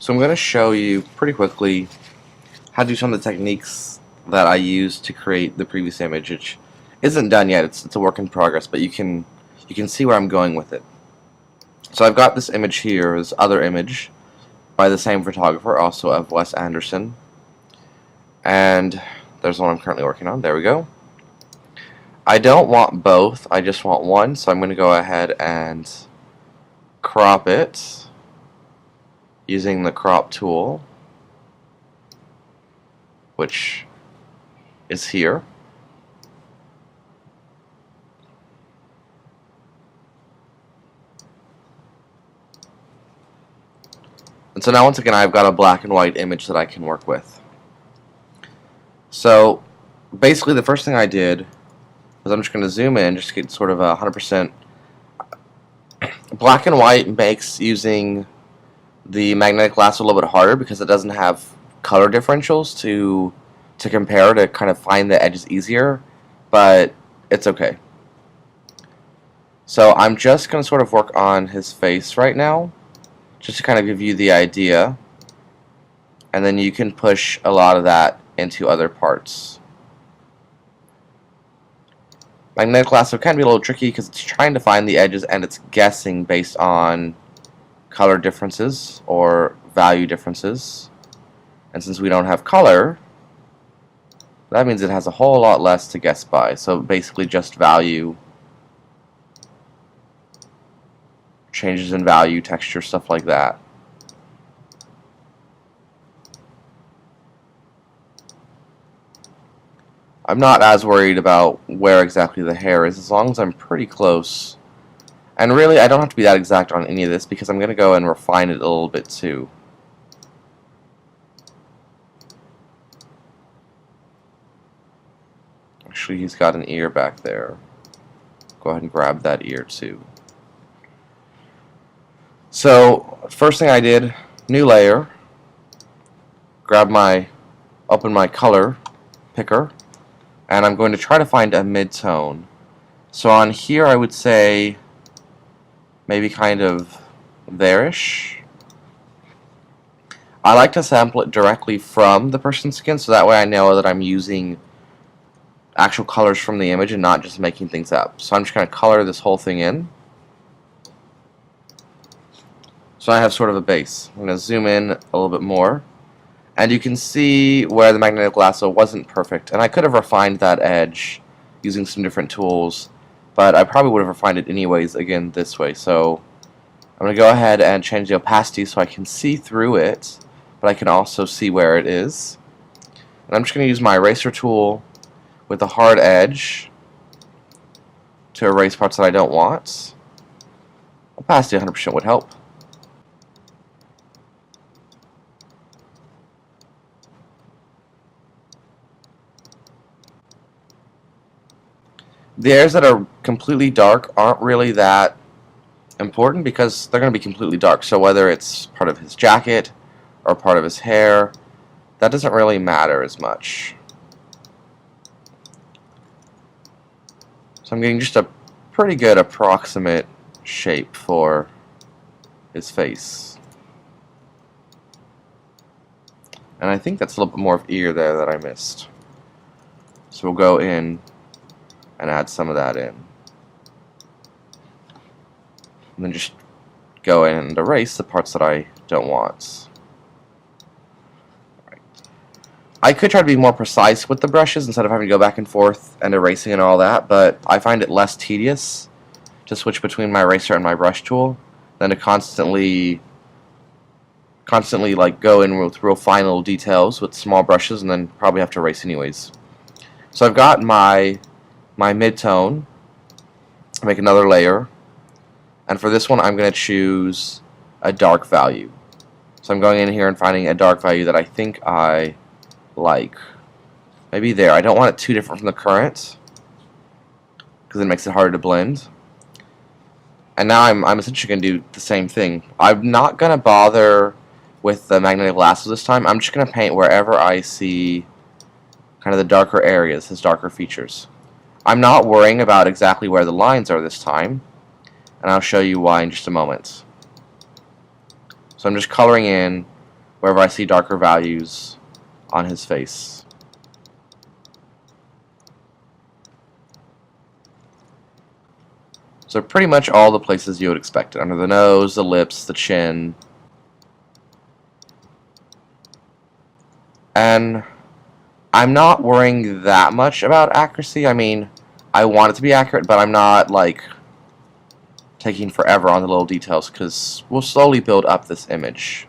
So I'm going to show you pretty quickly how to do some of the techniques that I used to create the previous image, which isn't done yet. It's a work in progress, but you can see where I'm going with it. So I've got this image here, this other image by the same photographer, also of Wes Anderson, and there's one I'm currently working on. There we go. I don't want both, I just want one, so I'm going to go ahead and crop it using the crop tool, which is here. And so now once again I've got a black and white image that I can work with. So basically the first thing I did was I'm just going to zoom in just to get sort of 100%. Black and white makes using the magnetic lasso a little bit harder because it doesn't have color differentials to compare to kind of find the edges easier, but it's okay. So I'm just going to sort of work on his face right now, just to kind of give you the idea, and then you can push a lot of that into other parts. Magnetic lasso can be a little tricky because it's trying to find the edges and it's guessing based on color differences or value differences. And since we don't have color, that means it has a whole lot less to guess by. So basically just value, changes in value, texture, stuff like that. I'm not as worried about where exactly the hair is as long as I'm pretty close. And really, I don't have to be that exact on any of this because I'm going to go and refine it a little bit too. Actually, he's got an ear back there. Go ahead and grab that ear too. So, first thing I did, new layer, open my color picker, and I'm going to try to find a mid-tone. So on here I would say maybe kind of there-ish. I like to sample it directly from the person's skin so that way I know that I'm using actual colors from the image and not just making things up. So I'm just going to color this whole thing in. So I have sort of a base. I'm going to zoom in a little bit more, and you can see where the magnetic lasso wasn't perfect, and I could have refined that edge using some different tools, but I probably would have refined it anyways, again, this way. So I'm going to go ahead and change the opacity so I can see through it, but I can also see where it is. And I'm just going to use my eraser tool with a hard edge to erase parts that I don't want. Opacity 100% would help. The areas that are completely dark aren't really that important because they're going to be completely dark. So whether it's part of his jacket or part of his hair, that doesn't really matter as much. So I'm getting just a pretty good approximate shape for his face. And I think that's a little bit more of ear there that I missed. So we'll go in and add some of that in. And then just go in and erase the parts that I don't want. Right. I could try to be more precise with the brushes instead of having to go back and forth and erasing and all that, but I find it less tedious to switch between my eraser and my brush tool than to constantly like go in with real fine little details with small brushes and then probably have to erase anyways. So I've got my mid-tone, make another layer, and for this one I'm going to choose a dark value. So I'm going in here and finding a dark value that I think I like. Maybe there. I don't want it too different from the current because it makes it harder to blend. And now I'm essentially going to do the same thing. I'm not going to bother with the magnetic lasso this time. I'm just going to paint wherever I see kind of the darker areas, his darker features. I'm not worrying about exactly where the lines are this time, and I'll show you why in just a moment. So I'm just coloring in wherever I see darker values on his face. So pretty much all the places you would expect it. Under the nose, the lips, the chin. And I'm not worrying that much about accuracy. I mean, I want it to be accurate, but I'm not, like, taking forever on the little details, because we'll slowly build up this image.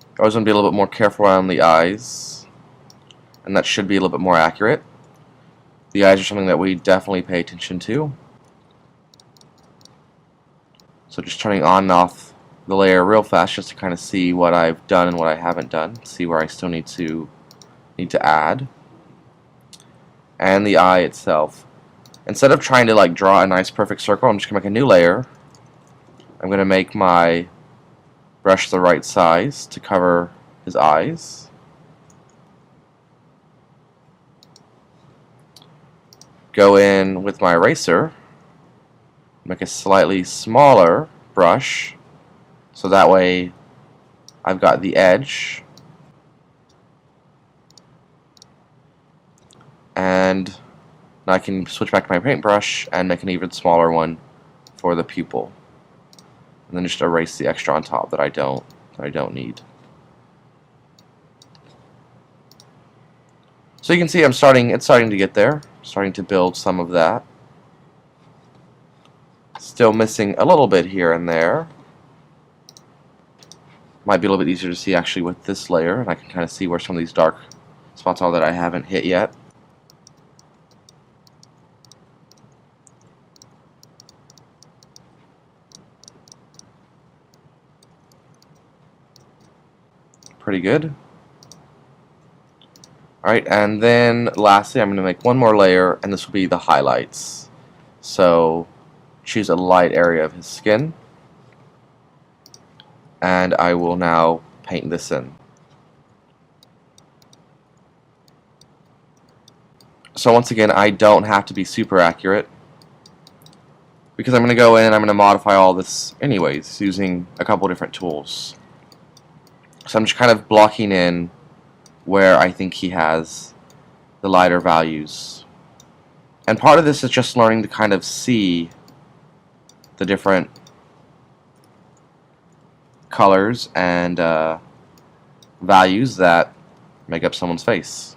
I always want to be a little bit more careful around the eyes, and that should be a little bit more accurate. The eyes are something that we definitely pay attention to. So just turning on and off the layer real fast just to kind of see what I've done and what I haven't done, see where I still need to add. And the eye itself. Instead of trying to like draw a nice perfect circle, I'm just going to make a new layer. I'm going to make my brush the right size to cover his eyes. Go in with my eraser, make a slightly smaller brush, so that way I've got the edge. And now I can switch back to my paintbrush and make an even smaller one for the pupil. And then just erase the extra on top that I don't need. So you can see it's starting to get there, starting to build some of that. Still missing a little bit here and there. Might be a little bit easier to see actually with this layer, and I can kind of see where some of these dark spots are that I haven't hit yet. Pretty good. Alright, and then lastly I'm going to make one more layer, and this will be the highlights. So choose a light area of his skin, and I will now paint this in. So once again, I don't have to be super accurate, because I'm going to go in and I'm going to modify all this anyways using a couple different tools. So I'm just kind of blocking in where I think he has the lighter values. And part of this is just learning to kind of see the different colors and values that make up someone's face.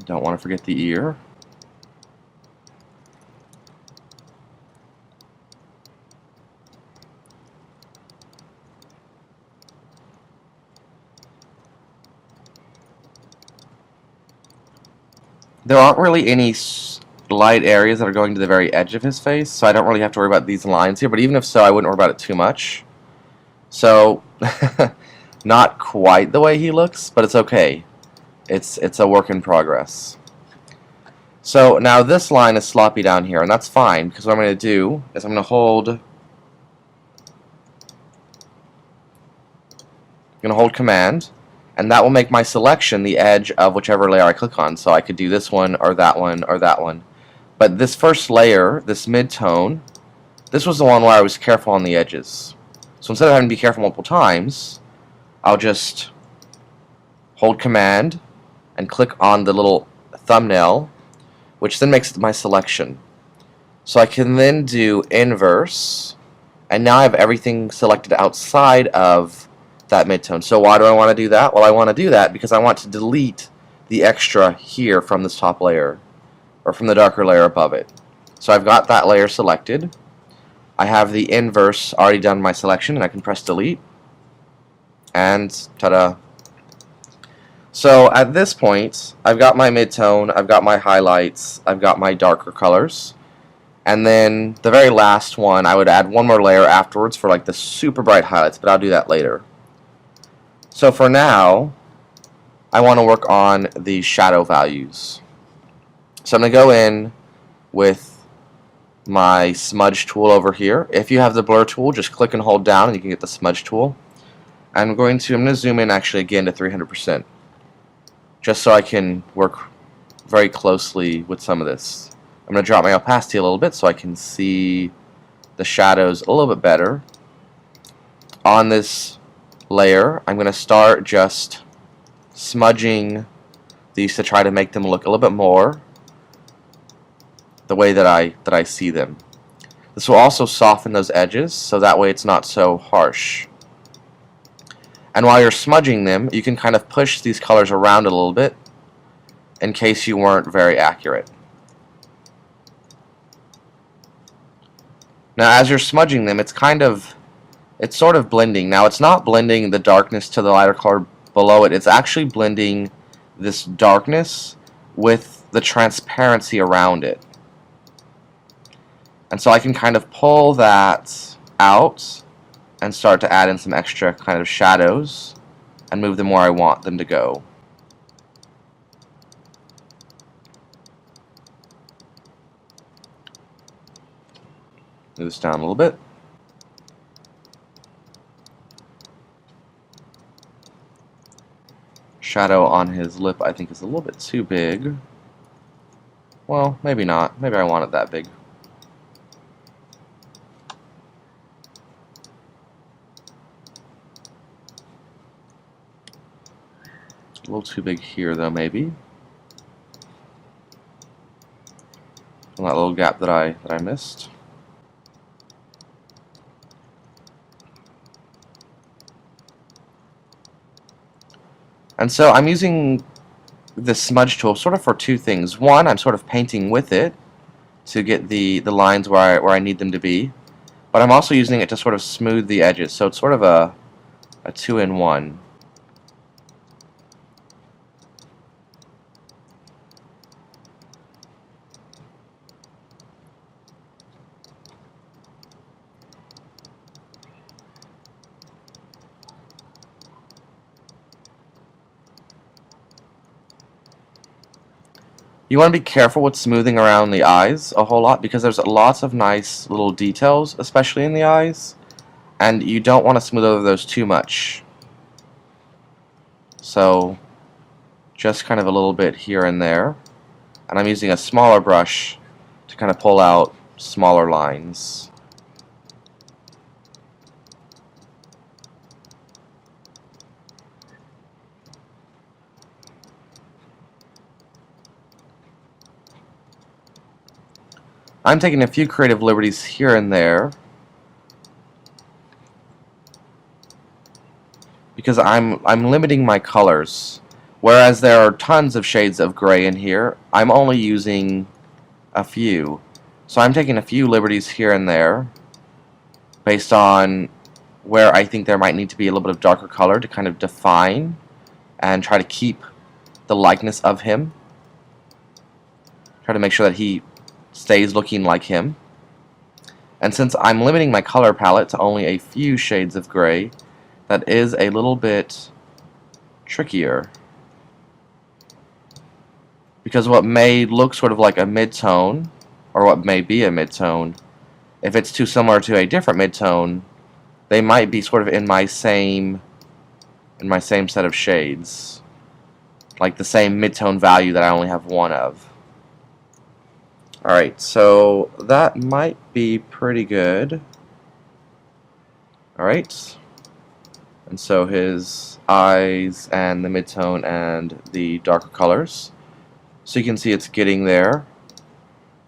Don't want to forget the ear. There aren't really any light areas that are going to the very edge of his face, so I don't really have to worry about these lines here, but even if so, I wouldn't worry about it too much. So, not quite the way he looks, but it's okay. It's a work in progress. So now this line is sloppy down here, and that's fine, because what I'm going to do is I'm going to hold Command, and that will make my selection the edge of whichever layer I click on. So I could do this one, or that one, or that one. But this first layer, this mid-tone, this was the one where I was careful on the edges. So instead of having to be careful multiple times, I'll just hold Command and click on the little thumbnail, which then makes my selection. So I can then do inverse, and now I have everything selected outside of that midtone. So why do I want to do that? Well, I want to do that because I want to delete the extra here from this top layer, or from the darker layer above it. So I've got that layer selected. I have the inverse already done my selection, and I can press delete, and ta-da. So at this point, I've got my midtone, I've got my highlights, I've got my darker colors, and then the very last one, I would add one more layer afterwards for like the super bright highlights, but I'll do that later. So for now, I want to work on the shadow values. So I'm going to go in with my smudge tool over here. If you have the blur tool, just click and hold down and you can get the smudge tool. I'm going to zoom in actually again to 300%, just so I can work very closely with some of this. I'm going to drop my opacity a little bit so I can see the shadows a little bit better. On this layer, I'm going to start just smudging these to try to make them look a little bit more the way that I see them. This will also soften those edges, so that way it's not so harsh. And while you're smudging them, you can kind of push these colors around a little bit in case you weren't very accurate. Now as you're smudging them, it's sort of blending. Now it's not blending the darkness to the lighter color below it, it's actually blending this darkness with the transparency around it. And so I can kind of pull that out and start to add in some extra kind of shadows and move them where I want them to go. Move this down a little bit. Shadow on his lip I think is a little bit too big. Well, maybe not. Maybe I want it that big. A little too big here though, maybe. That little gap that I missed. And so I'm using the smudge tool sort of for two things. One, I'm sort of painting with it to get the lines where I need them to be, but I'm also using it to sort of smooth the edges. So it's sort of a two-in-one. You want to be careful with smoothing around the eyes a whole lot because there's lots of nice little details, especially in the eyes, and you don't want to smooth over those too much. So just kind of a little bit here and there, and I'm using a smaller brush to kind of pull out smaller lines. I'm taking a few creative liberties here and there because I'm limiting my colors. Whereas there are tons of shades of gray in here, I'm only using a few. So I'm taking a few liberties here and there based on where I think there might need to be a little bit of darker color to kind of define and try to keep the likeness of him. Try to make sure that he stays looking like him. And since I'm limiting my color palette to only a few shades of gray, that is a little bit trickier. Because what may look sort of like a mid-tone, or what may be a mid-tone, if it's too similar to a different mid-tone, they might be sort of in my same set of shades. Like the same mid-tone value that I only have one of. Alright, so that might be pretty good. Alright. And so his eyes and the mid-tone and the darker colors. So you can see it's getting there.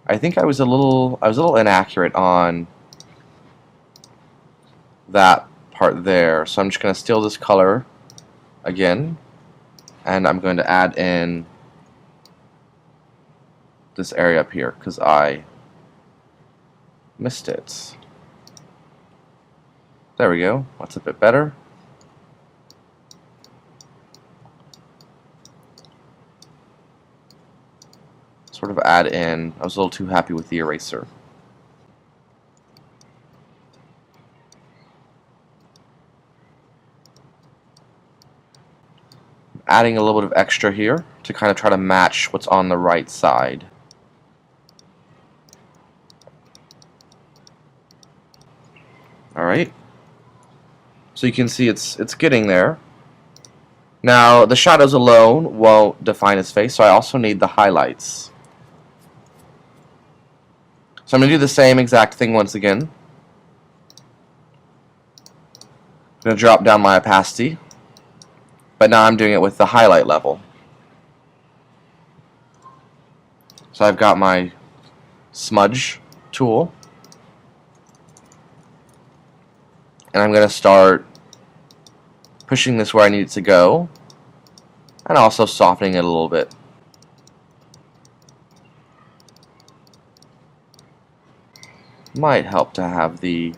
I think I was a little inaccurate on that part there. So I'm just going to steal this color again, and I'm going to add in this area up here because I missed it. There we go. That's a bit better. Sort of add in, I was a little too happy with the eraser. adding a little bit of extra here to kind of try to match what's on the right side. Alright, so you can see it's getting there. Now the shadows alone won't define his face, so I also need the highlights. So I'm going to do the same exact thing once again. I'm going to drop down my opacity, but now I'm doing it with the highlight level. So I've got my Smudge Tool, and I'm going to start pushing this where I need it to go, and also softening it a little bit. Might help to have the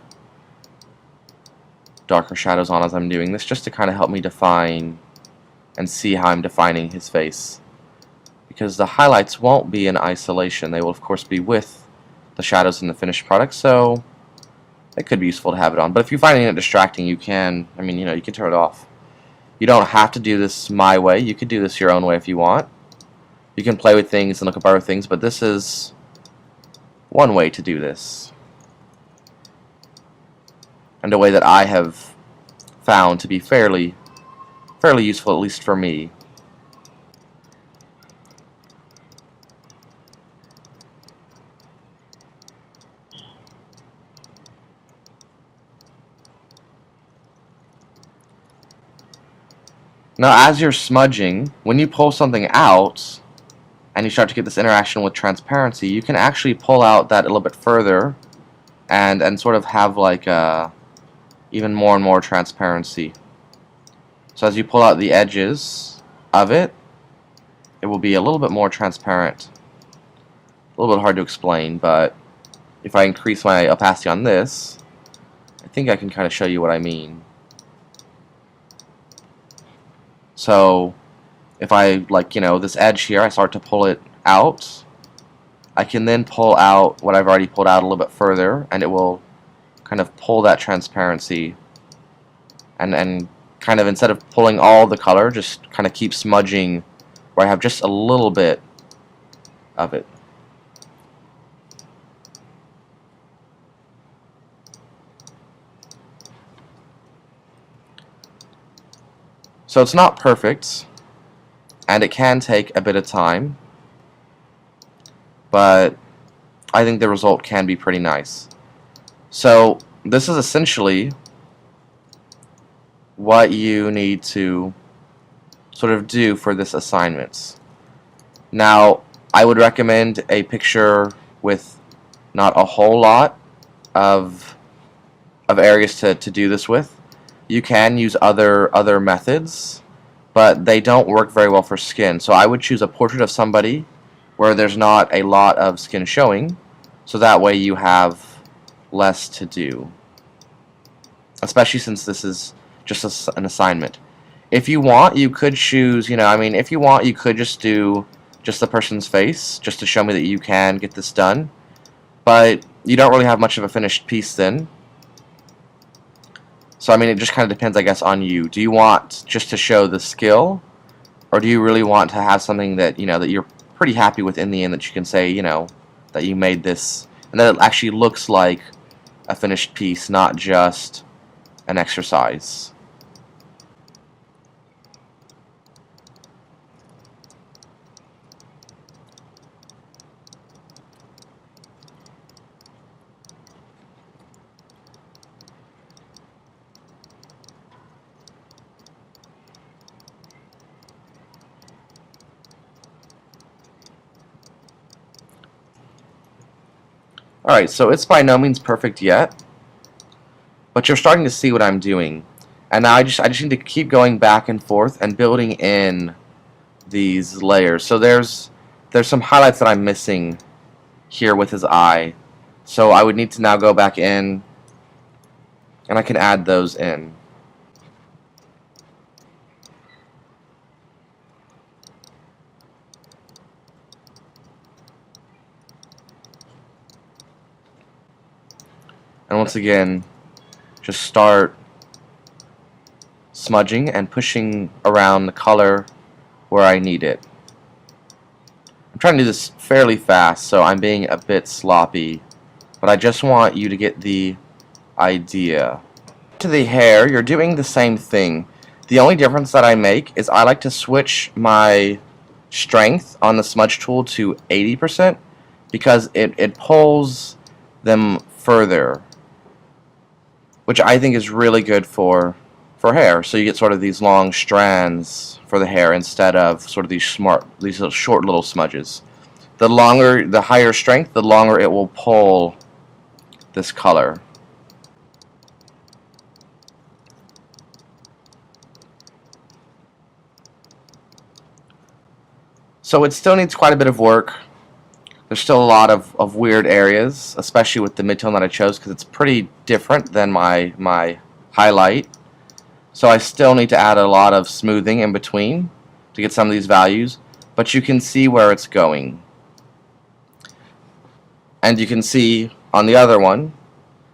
darker shadows on as I'm doing this, just to kind of help me define and see how I'm defining his face. Because the highlights won't be in isolation, they will of course be with the shadows in the finished product, so it could be useful to have it on. But if you're finding it distracting, you can, you can turn it off. You don't have to do this my way, you could do this your own way if you want. You can play with things and look up other things, but this is one way to do this. And a way that I have found to be fairly useful, at least for me. Now as you're smudging, when you pull something out and you start to get this interaction with transparency, you can actually pull out that a little bit further and sort of have like even more and more transparency. So as you pull out the edges of it, it will be a little bit more transparent. A little bit hard to explain, but if I increase my opacity on this, I think I can kind of show you what I mean. So if I, this edge here, I start to pull it out, I can then pull out what I've already pulled out a little bit further, and it will kind of pull that transparency, and kind of, instead of pulling all the color, just kind of keep smudging where I have just a little bit of it. So it's not perfect, and it can take a bit of time, but I think the result can be pretty nice. So this is essentially what you need to sort of do for this assignment. Now, I would recommend a picture with not a whole lot of areas to do this with. You can use other methods, but they don't work very well for skin. So I would choose a portrait of somebody where there's not a lot of skin showing, so that way you have less to do, especially since this is just an assignment. If you want, you could choose, if you want, you could just do just the person's face, just to show me that you can get this done, but you don't really have much of a finished piece then. So it just kind of depends, I guess, on you. Do you want just to show the skill, or do you really want to have something that that you're pretty happy with in the end, that you can say that you made this, and that it actually looks like a finished piece, not just an exercise? Alright, so it's by no means perfect yet, but you're starting to see what I'm doing. And now I just need to keep going back and forth and building in these layers. So there's some highlights that I'm missing here with his eye. So I would need to now go back in, and I can add those in. And once again, just start smudging and pushing around the color where I need it. I'm trying to do this fairly fast, so I'm being a bit sloppy, but I just want you to get the idea. To the hair, you're doing the same thing. The only difference that I make is I like to switch my strength on the smudge tool to 80% because it pulls them further, which I think is really good for hair. So you get sort of these long strands for the hair instead of sort of these short little smudges. The higher strength, the longer it will pull this color. So it still needs quite a bit of work. There's still a lot of weird areas, especially with the midtone that I chose because it's pretty different than my highlight. So I still need to add a lot of smoothing in between to get some of these values, but you can see where it's going. And you can see on the other one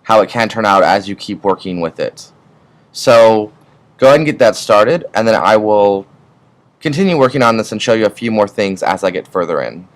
how it can turn out as you keep working with it. So go ahead and get that started, and then I will continue working on this and show you a few more things as I get further in.